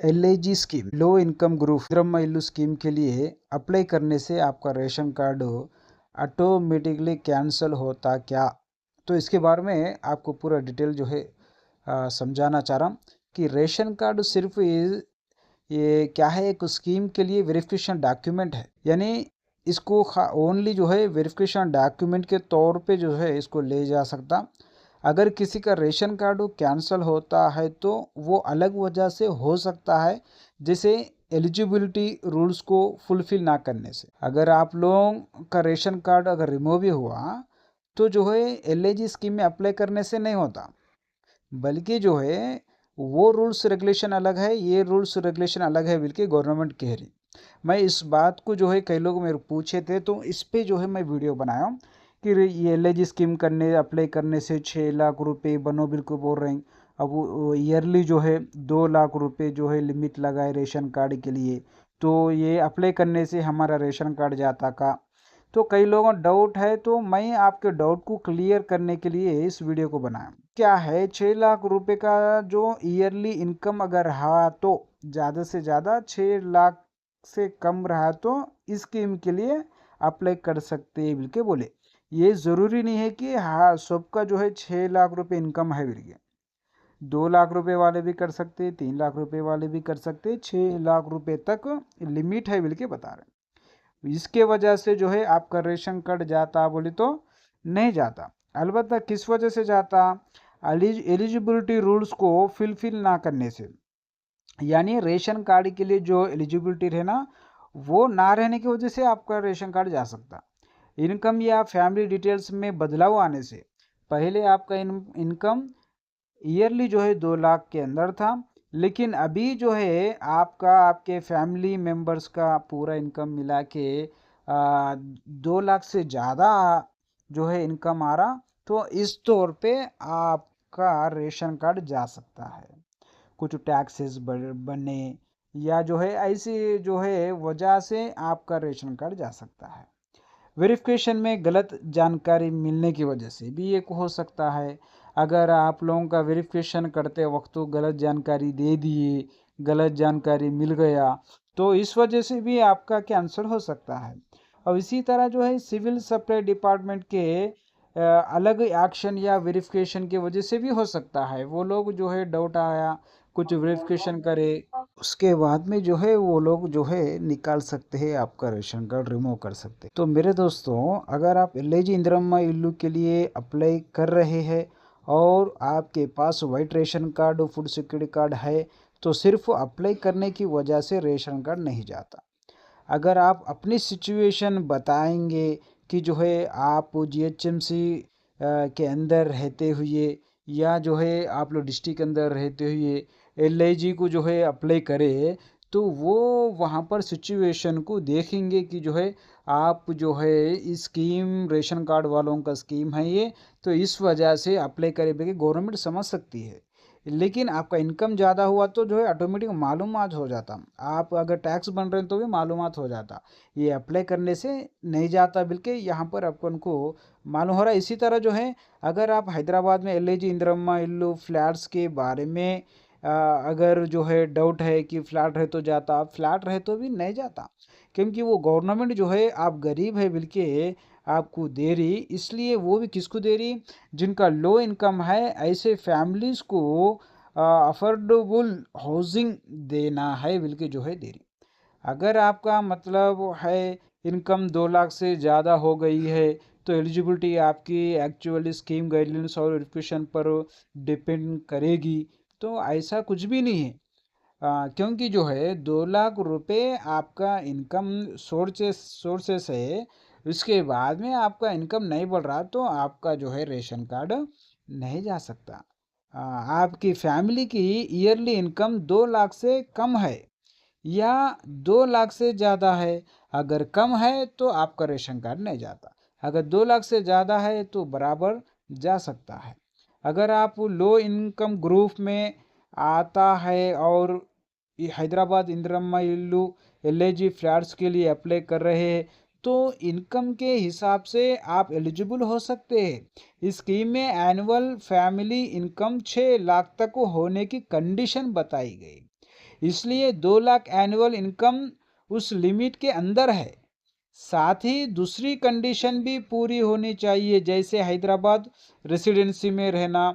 LIG scheme low income group Indiramma इल्लू scheme के लिए अप्लाई करने से आपका रेशन कार्ड ऑटोमेटिकली कैंसिल होता क्या? तो इसके बारे में आपको पूरा डिटेल जो है समझाना चाह रहा हूँ कि रेशन कार्ड सिर्फ ये क्या है, एक स्कीम के लिए वेरिफिकेशन डॉक्यूमेंट है। यानी इसको ओनली जो है वेरिफिकेशन डॉक्यूमेंट के तौर पे जो है इसको ले जा सकता। अगर किसी का रेशन कार्ड कैंसिल होता है तो वो अलग वजह से हो सकता है, जैसे एलिजिबिलिटी रूल्स को फुलफिल ना करने से। अगर आप लोगों का रेशन कार्ड अगर रिमूव भी हुआ तो जो है एलआईजी स्कीम में अप्लाई करने से नहीं होता, बल्कि जो है वो रूल्स रेगुलेशन अलग है, ये रूल्स रेगुलेशन अलग है बल्कि गवर्नमेंट कह रही। मैं इस बात को जो है कई लोग मेरे पूछे थे तो इस पे जो है मैं वीडियो बनाया हूँ कि ये एलआईजी स्कीम करने अप्लाई करने से 6 लाख रुपए बनो बिल को बोल रहे हैं। अब वो ईयरली जो है 2 लाख रुपए जो है लिमिट लगाए रेशन कार्ड के लिए, तो ये अप्लाई करने से हमारा रेशन कार्ड जाता का? तो कई लोगों को डाउट है, तो मैं आपके डाउट को क्लियर करने के लिए इस वीडियो को बनाया। क्या है, 6 लाख रुपए का जो ईयरली इनकम अगर रहा तो ज़्यादा से ज़्यादा 6 लाख से कम रहा तो इस स्कीम के लिए अप्लाई कर सकते हैं बिल के बोले। ये ज़रूरी नहीं है कि हाँ सबका जो है 6 लाख रुपए इनकम है बिल के। 2 लाख रुपए वाले भी कर सकते, 3 लाख रुपए वाले भी कर सकते, 6 लाख रुपए तक लिमिट है बिल के बता रहे। इसके वजह से जो है आपका रेशन कार्ड जाता बोले तो नहीं जाता। अलबत्ता किस वजह से जाता? एलिजिबिलिटी रूल्स को फुलफिल ना करने से। यानी रेशन कार्ड के लिए जो एलिजिबिलिटी है ना, वो ना रहने की वजह से आपका रेशन कार्ड जा सकता। इनकम या फैमिली डिटेल्स में बदलाव आने से। पहले आपका इनकम ईयरली जो है 2 लाख के अंदर था, लेकिन अभी जो है आपका आपके फैमिली मेंबर्स का पूरा इनकम मिला के 2 लाख से ज़्यादा जो है इनकम आ रहा, तो इस तौर पे आपका रेशन कार्ड जा सकता है। कुछ टैक्सेस बनने या जो है ऐसी जो है वजह से आपका रेशन कार्ड जा सकता है। वेरिफिकेशन में गलत जानकारी मिलने की वजह से भी एक हो सकता है। अगर आप लोगों का वेरिफिकेशन करते वक्त तो गलत जानकारी दे दिए, गलत जानकारी मिल गया, तो इस वजह से भी आपका कैंसिल हो सकता है। और इसी तरह जो है सिविल सप्लाई डिपार्टमेंट के अलग एक्शन या वेरिफिकेशन की वजह से भी हो सकता है। वो लोग जो है डाउट आया, कुछ वेरिफिकेशन करे, उसके बाद में जो है वो लोग जो है निकाल सकते हैं, आपका रेशन कार्ड रिमूव कर सकते हैं। तो मेरे दोस्तों, अगर आप एलआईजी इंदिरम्मा इल्लू के लिए अप्लाई कर रहे हैं और आपके पास वाइट रेशन कार्ड और फूड सिक्योरिटी कार्ड है, तो सिर्फ अप्लाई करने की वजह से रेशन कार्ड नहीं जाता। अगर आप अपनी सिचुएशन बताएंगे कि जो है आप जीएचएमसी के अंदर रहते हुए या जो है आप लोग डिस्ट्रिक्ट के अंदर रहते हुए एलआईजी को जो है अप्लाई करे, तो वो वहाँ पर सिचुएशन को देखेंगे कि जो है आप जो है स्कीम रेशन कार्ड वालों का स्कीम है ये, तो इस वजह से अप्लाई करे कि गवर्नमेंट समझ सकती है। लेकिन आपका इनकम ज़्यादा हुआ तो जो है ऑटोमेटिक मालूमात हो जाता। आप अगर टैक्स बन रहे हैं तो भी मालूमात हो जाता। ये अप्लाई करने से नहीं जाता, बल्कि यहाँ पर अपन को मालूम हो रहा है। इसी तरह जो है अगर आप हैदराबाद में एलआईजी इंदिरम्मा इल्लू फ्लैट्स के बारे में अगर जो है डाउट है कि फ्लैट रहे तो जाता, फ्लैट रहे तो भी नहीं जाता, क्योंकि वो गवर्नमेंट जो है आप गरीब है बल्कि आपको दे रही। इसलिए वो भी किसको दे रही? जिनका लो इनकम है, ऐसे फैमिलीज को अफोर्डेबल हाउसिंग देना है बल्कि जो है दे रही। अगर आपका मतलब है इनकम 2 लाख से ज़्यादा हो गई है तो एलिजिबिलिटी आपकी एक्चुअली स्कीम गाइडलाइंस और वेरिफिकेशन पर डिपेंड करेगी। तो ऐसा कुछ भी नहीं है, क्योंकि जो है 2 लाख रुपए आपका इनकम सोर्सेस है, उसके बाद में आपका इनकम नहीं बढ़ रहा तो आपका जो है रेशन कार्ड नहीं जा सकता। आपकी फैमिली की ईयरली इनकम 2 लाख से कम है या 2 लाख से ज़्यादा है। अगर कम है तो आपका रेशन कार्ड नहीं जाता, अगर 2 लाख से ज़्यादा है तो बराबर जा सकता है। अगर आप लो इनकम ग्रुप में आता है और ये हैदराबाद इंदिरम्मा इल्लू एलआईजी फ्लैट्स के लिए अप्लाई कर रहे हैं, तो इनकम के हिसाब से आप एलिजिबल हो सकते हैं। इस स्कीम में एनुअल फैमिली इनकम 6 लाख तक होने की कंडीशन बताई गई। इसलिए 2 लाख एनुअल इनकम उस लिमिट के अंदर है। साथ ही दूसरी कंडीशन भी पूरी होनी चाहिए, जैसे हैदराबाद रेसिडेंसी में रहना,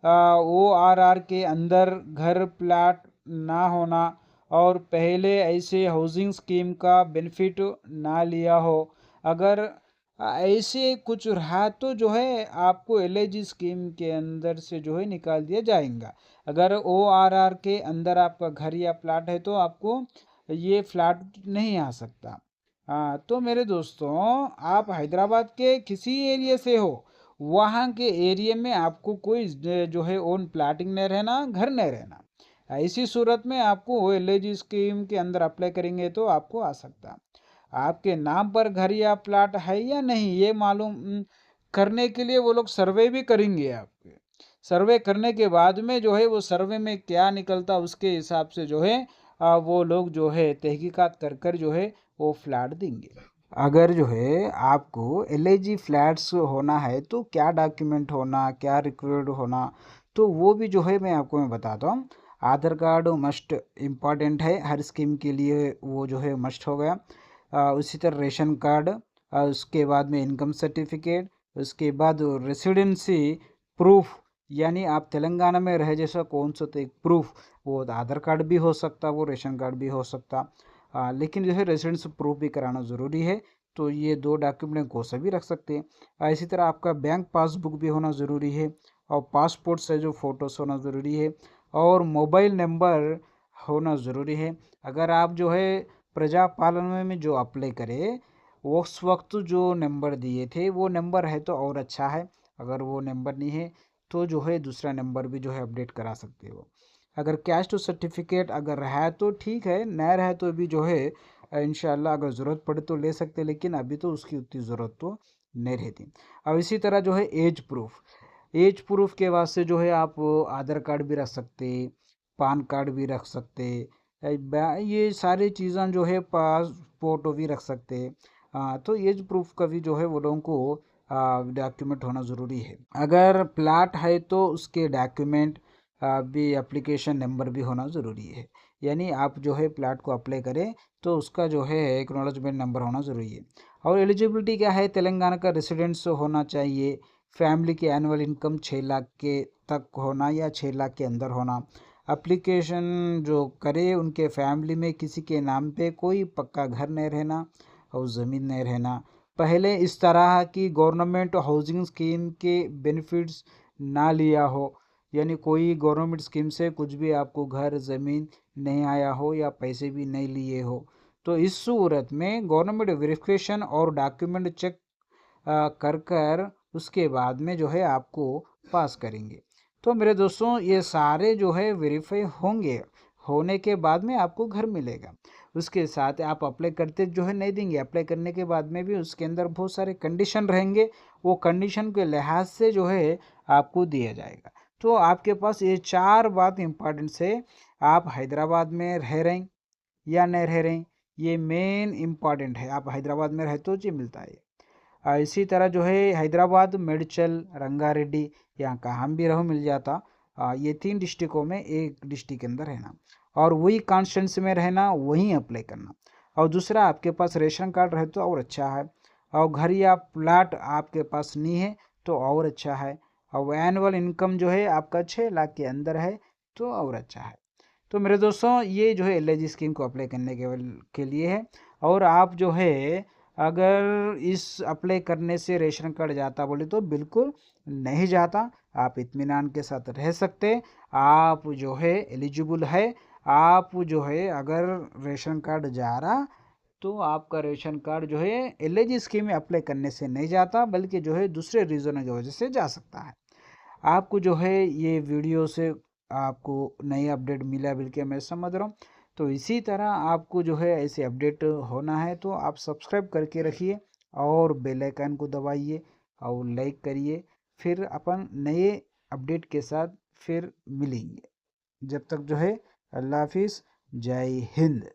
ORR के अंदर घर प्लाट ना होना और पहले ऐसे हाउसिंग स्कीम का बेनिफिट ना लिया हो। अगर ऐसे कुछ रहा तो जो है आपको LIG स्कीम के अंदर से जो है निकाल दिया जाएगा। अगर ORR के अंदर आपका घर या प्लाट है तो आपको ये फ्लैट नहीं आ सकता। हाँ, तो मेरे दोस्तों, आप हैदराबाद के किसी एरिया से हो, वहाँ के एरिया में आपको कोई जो है ओन प्लाटिंग नहीं रहना, घर नहीं रहना। ऐसी सूरत में आपको LIG स्कीम के अंदर अप्लाई करेंगे तो आपको आ सकता। आपके नाम पर घर या प्लाट है या नहीं ये मालूम करने के लिए वो लोग सर्वे भी करेंगे आपके। सर्वे करने के बाद में जो है वो सर्वे में क्या निकलता उसके हिसाब से जो है वो लोग जो है तहकीकात कर कर जो है वो फ्लैट देंगे। अगर जो है आपको LIG फ्लैट्स होना है तो क्या डॉक्यूमेंट होना, क्या रिक्वायर्ड होना, तो वो भी जो है मैं बताता हूँ। आधार कार्ड मस्ट इम्पॉर्टेंट है हर स्कीम के लिए, वो जो है मस्ट हो गया। उसी तरह रेशन कार्ड, उसके बाद में इनकम सर्टिफिकेट, उसके बाद रेसिडेंसी प्रूफ, यानी आप तेलंगाना में रहे जैसा कौन सा तो एक प्रूफ, वो आधार कार्ड भी हो सकता, वो रेशन कार्ड भी हो सकता। लेकिन जो है रेसिडेंस प्रूफ भी कराना ज़रूरी है। तो ये 2 डॉक्यूमेंट को सभी रख सकते हैं। इसी तरह आपका बैंक पासबुक भी होना ज़रूरी है और पासपोर्ट से जो फ़ोटोस होना ज़रूरी है और मोबाइल नंबर होना ज़रूरी है। अगर आप जो है प्रजा पालन में जो अप्लाई करें उस वक्त जो नंबर दिए थे वो नंबर है तो और अच्छा है। अगर वो नंबर नहीं है तो जो है दूसरा नंबर भी जो है अपडेट करा सकते हो। अगर कैश टू सर्टिफिकेट अगर है तो ठीक है, नहीं रहे तो भी जो है इंशाल्लाह अगर ज़रूरत पड़े तो ले सकते, लेकिन अभी तो उसकी उतनी ज़रूरत तो नहीं रहती। अब इसी तरह जो है एज प्रूफ के वास्ते जो है आप आधार कार्ड भी रख सकते, पान कार्ड भी रख सकते, ये सारी चीज़ें जो है पासपोर्ट भी रख सकते। तो एज प्रूफ का भी जो है वो लोगों को डॉक्यूमेंट होना ज़रूरी है। अगर प्लाट है तो उसके डॉक्यूमेंट भी एप्लीकेशन नंबर भी होना ज़रूरी है। यानी आप जो है प्लाट को अप्लाई करें तो उसका जो है एक्नॉलेजमेंट नंबर होना ज़रूरी है। और एलिजिबिलिटी क्या है, तेलंगाना का रेसिडेंस होना चाहिए, फैमिली की एनुअल इनकम 6 लाख के तक होना या 6 लाख के अंदर होना, एप्लीकेशन जो करे उनके फैमिली में किसी के नाम पे कोई पक्का घर नहीं रहना और ज़मीन नहीं रहना, पहले इस तरह की गवर्नमेंट हाउसिंग स्कीम के बेनिफिट्स ना लिया हो, यानी कोई गवर्नमेंट स्कीम से कुछ भी आपको घर ज़मीन नहीं आया हो या पैसे भी नहीं लिए हो, तो इस सूरत में गवर्नमेंट वेरिफिकेशन और डॉक्यूमेंट चेक कर कर उसके बाद में जो है आपको पास करेंगे। तो मेरे दोस्तों, ये सारे जो है वेरीफाई होंगे, होने के बाद में आपको घर मिलेगा। उसके साथ आप अप्लाई करते जो है नहीं देंगे, अप्लाई करने के बाद में भी उसके अंदर बहुत सारे कंडीशन रहेंगे, वो कंडीशन के लिहाज से जो है आपको दिया जाएगा। तो आपके पास ये 4 बात इम्पॉर्टेंट है। आप हैदराबाद में रह रहे हैं या नहीं रह रहे हैं, ये मेन इम्पॉर्टेंट है। आप हैदराबाद में रहते हो जी मिलता है। इसी तरह जो है हैदराबाद, मेडचल, रंगारेड्डी, यहाँ कहाँ भी रहो मिल जाता। ये 3 डिस्ट्रिक्टों में एक डिस्ट्रिक्ट के अंदर रहना और वही कॉन्स्टिट्यूंसी में रहना, वहीं अप्लाई करना। और दूसरा, आपके पास रेशन कार्ड रहे तो और अच्छा है, और घर या प्लाट आपके पास नहीं है तो और अच्छा है, और एनुअल इनकम जो है आपका 6 लाख के अंदर है तो और अच्छा है। तो मेरे दोस्तों, ये जो है LIG स्कीम को अप्लाई करने के लिए है। और आप जो है अगर इस अप्लाई करने से रेशन कार्ड जाता बोले तो बिल्कुल नहीं जाता, आप इत्मीनान के साथ रह सकते। आप जो है एलिजिबल है। आप जो है अगर रेशन कार्ड जा रहा तो आपका रेशन कार्ड जो है LIG स्कीम में अप्लाई करने से नहीं जाता, बल्कि जो है दूसरे रीज़न की वजह से जा सकता है। आपको जो है ये वीडियो से आपको नई अपडेट मिला बल्कि मैं समझ रहा हूँ। तो इसी तरह आपको जो है ऐसे अपडेट होना है तो आप सब्सक्राइब करके रखिए और बेल आइकन को दबाइए और लाइक करिए। फिर अपन नए अपडेट के साथ फिर मिलेंगे। जब तक जो है अल्लाह हाफिज़, जय हिंद।